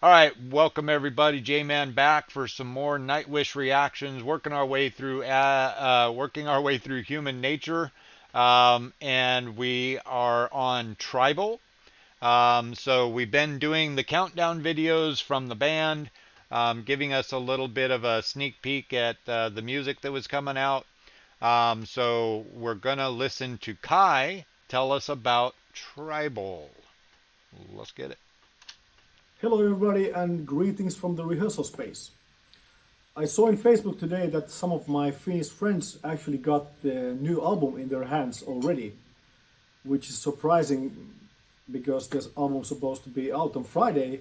All right, welcome everybody. J-Man back for some more Nightwish reactions. Working our way through Human Nature, and we are on Tribal. So we've been doing the countdown videos from the band, giving us a little bit of a sneak peek at the music that was coming out. So we're gonna listen to Kai tell us about Tribal. Let's get it. Hello, everybody, and greetings from the rehearsal space. I saw on Facebook today that some of my Finnish friends actually got the new album in their hands already, which is surprising because this album was supposed to be out on Friday,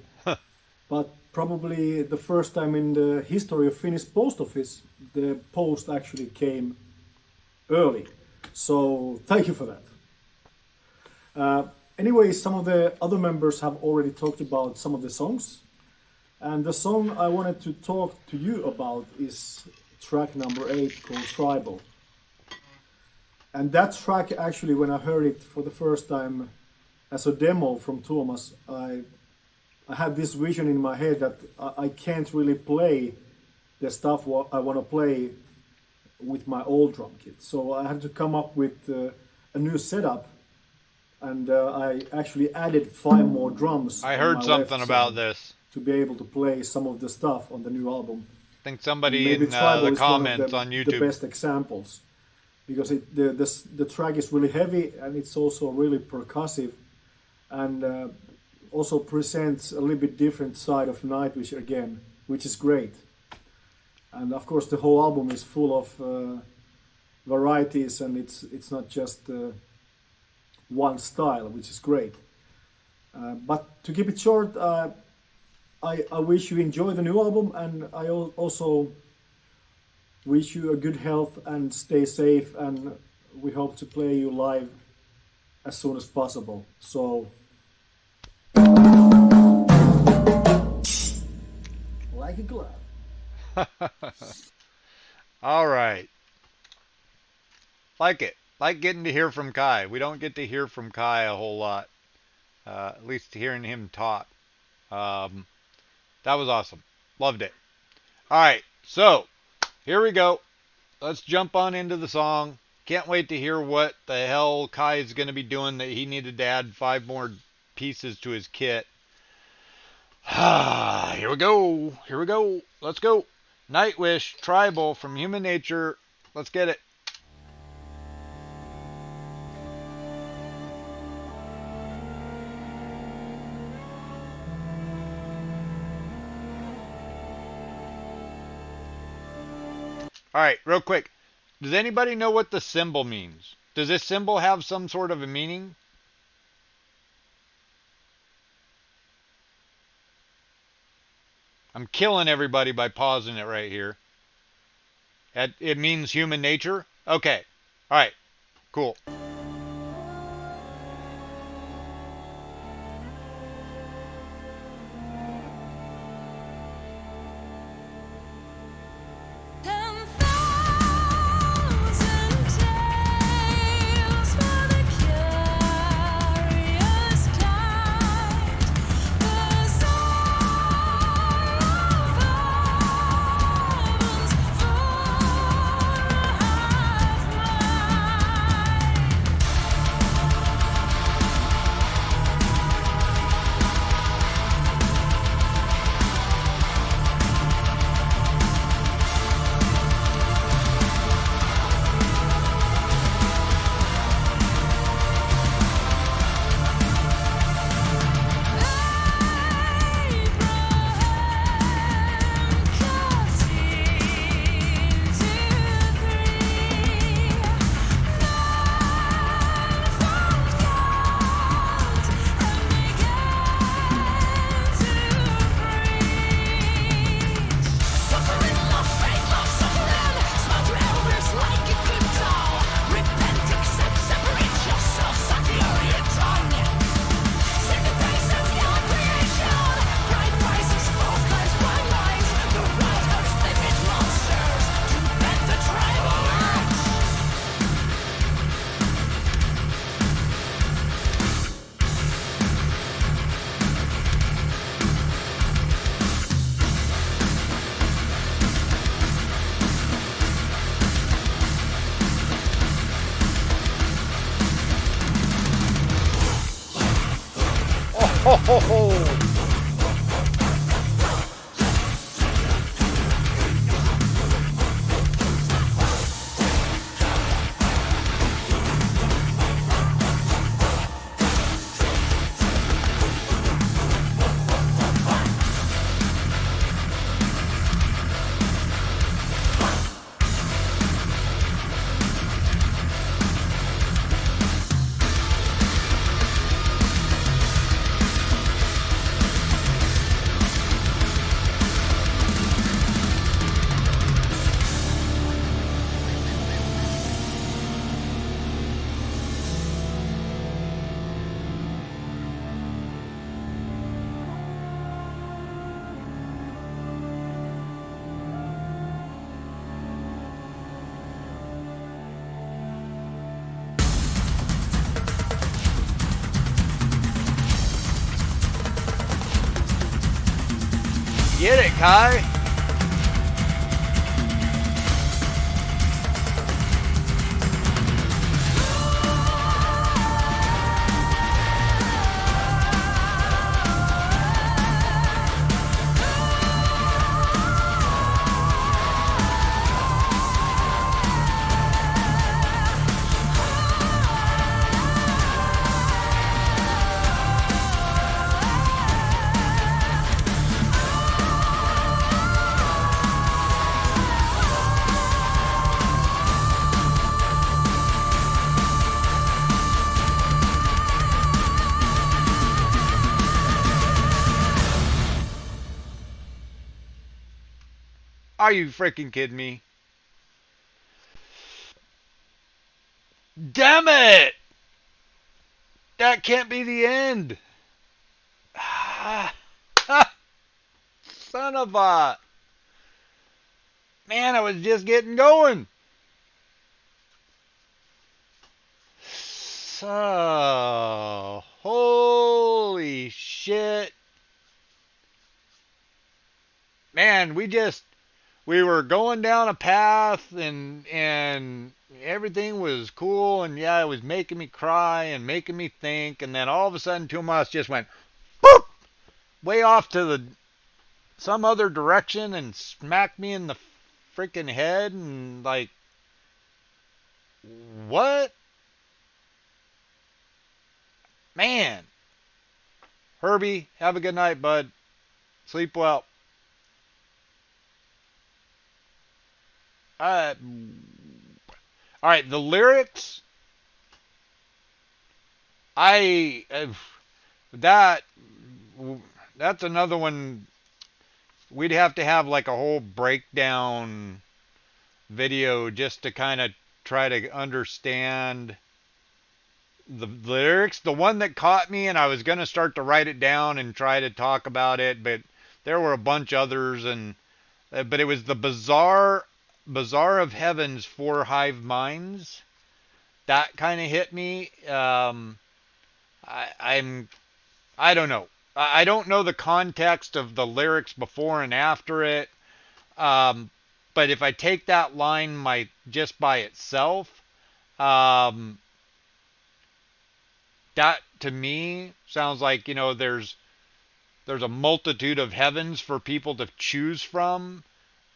but probably the first time in the history of Finnish post office, the post actually came early. So thank you for that. Anyway, some of the other members have already talked about some of the songs. And the song I wanted to talk to you about is track number 8 called Tribal. And that track, actually, when I heard it for the first time as a demo from Tuomas, I had this vision in my head that I can't really play the stuff what I want to play with my old drum kit. So I had to come up with a new setup. And I actually added 5 more drums. I heard something about this. To be able to play some of the stuff on the new album. I think somebody in the comments on YouTube. The best examples, because the track is really heavy and it's also really percussive, and also presents a little bit different side of Nightwish again, which is great. And of course, the whole album is full of varieties, and it's not just one style, which is great. But to keep it short, I wish you enjoy the new album, and I also wish you a good health and stay safe, and we hope to play you live as soon as possible. So, like a glove. All right. Like it. Like getting to hear from Kai. We don't get to hear from Kai a whole lot. At least hearing him talk. That was awesome. Loved it. All right. So, here we go. Let's jump on into the song. Can't wait to hear what the hell Kai is going to be doing that he needed to add 5 more pieces to his kit. Here we go. Here we go. Let's go. Nightwish, Tribal from Human Nature. Let's get it. All right, real quick. Does anybody know what the symbol means? Does this symbol have some sort of a meaning? I'm killing everybody by pausing it right here. It means human nature? Okay. All right. Cool. Ho, ho, ho. Get it, Kai? Are you freaking kidding me? Damn it! That can't be the end. Ah, son of a. Man, I was just getting going. So, holy shit. Man, we were going down a path and everything was cool and yeah, it was making me cry and making me think and then all of a sudden Tuomas just went boop way off to the some other direction and smacked me in the freaking head and like what? Man. Herbie, have a good night, bud. Sleep well. Uh, all right, the lyrics I that that's another one we'd have to have like a whole breakdown video just to kind of try to understand the lyrics. The one that caught me, and I was going to start to write it down and try to talk about it, but there were a bunch others, and but it was the Bazaar of Heaven's Four Hive Minds. That kind of hit me. I'm I don't know. I don't know the context of the lyrics before and after it. Um, but if I take that line just by itself, um, that to me sounds like there's a multitude of heavens for people to choose from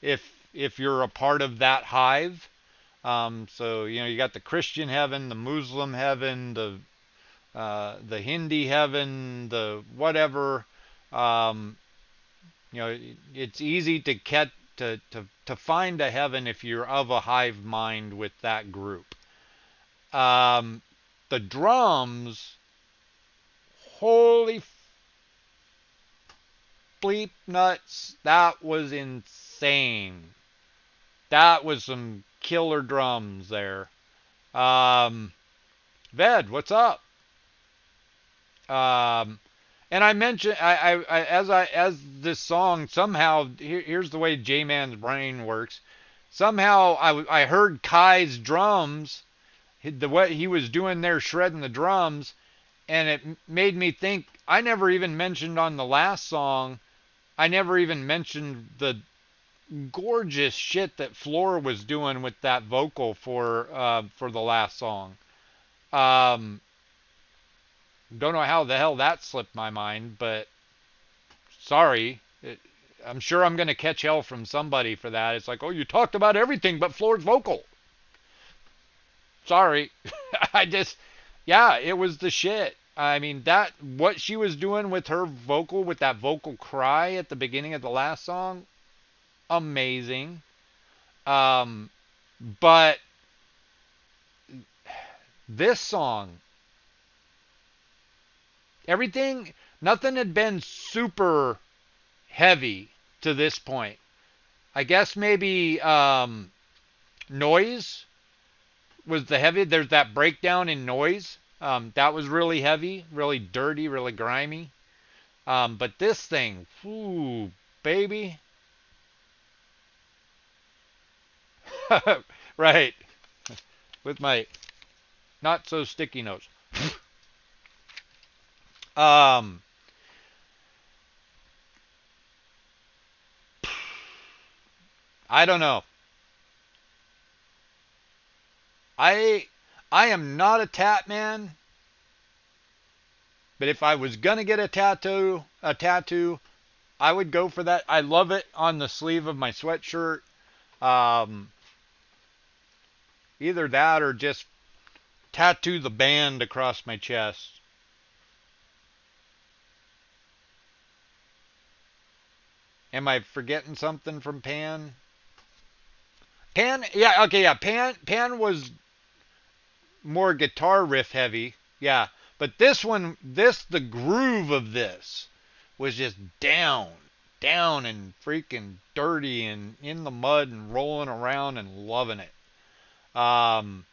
if you're a part of that hive. So you got the Christian heaven, the Muslim heaven, the Hindi heaven, the whatever. Um, it's easy to get to find a heaven if you're of a hive mind with that group. Um, the drums, holy bleep nuts, that was insane. That was some killer drums there. Um, Ved, what's up? Um, and I mentioned as this song somehow here's the way J Man's brain works. Somehow I heard Kai's drums, the what he was doing there shredding the drums, and it made me think I never even mentioned on the last song. I never even mentioned the gorgeous shit that Floor was doing with that vocal for the last song. Um, Don't know how the hell that slipped my mind, but sorry. I'm sure I'm going to catch hell from somebody for that. It's like, oh, you talked about everything but Floor's vocal. Sorry. I just, yeah, it was the shit. I mean, that, what she was doing with her vocal, with that vocal cry at the beginning of the last song, amazing. Um, but this song, everything, nothing had been super heavy to this point. I guess maybe noise was the heavy. There's that breakdown in noise. That was really heavy, really dirty, really grimy. But this thing, whoo, baby. Right. With my not so sticky nose. Um, I don't know. I I am not a tat man, but if I was gonna get a tattoo, I would go for that. I love it on the sleeve of my sweatshirt. Um, Either that or just tattoo the band across my chest. Am I forgetting something from Pan? Pan, yeah, okay, yeah. Pan was more guitar riff heavy, yeah. But this one, the groove of this was just down and freaking dirty and in the mud and rolling around and loving it. Um,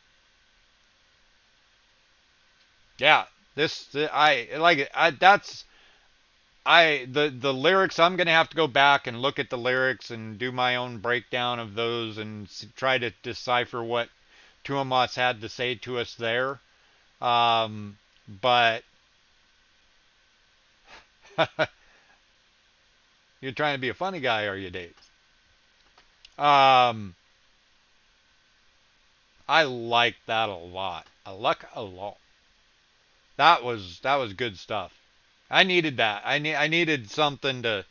yeah, I like it. The lyrics. I'm gonna have to go back and look at the lyrics and do my own breakdown of those and try to decipher what Tuomas had to say to us there. But you're trying to be a funny guy, are you, Dave? Um, I like that a lot. I like a lot. That was good stuff. I needed that. I needed something to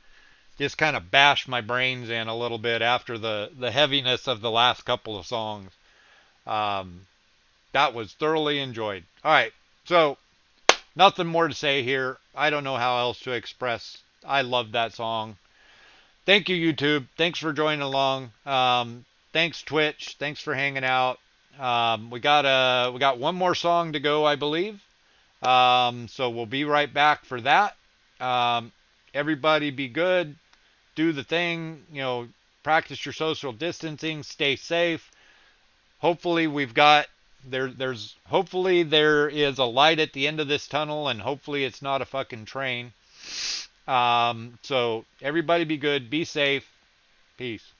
just kind of bash my brains in a little bit after the heaviness of the last couple of songs. Um, that was thoroughly enjoyed. All right, so nothing more to say here. I don't know how else to express. I love that song. Thank you, YouTube. Thanks for joining along. Thanks, Twitch. Thanks for hanging out. We got one more song to go, I believe. So we'll be right back for that. Um, Everybody be good. Do the thing. Practice your social distancing. Stay safe. Hopefully we've got there's hopefully there is a light at the end of this tunnel, and hopefully it's not a fucking train. So everybody be good. Be safe. Peace.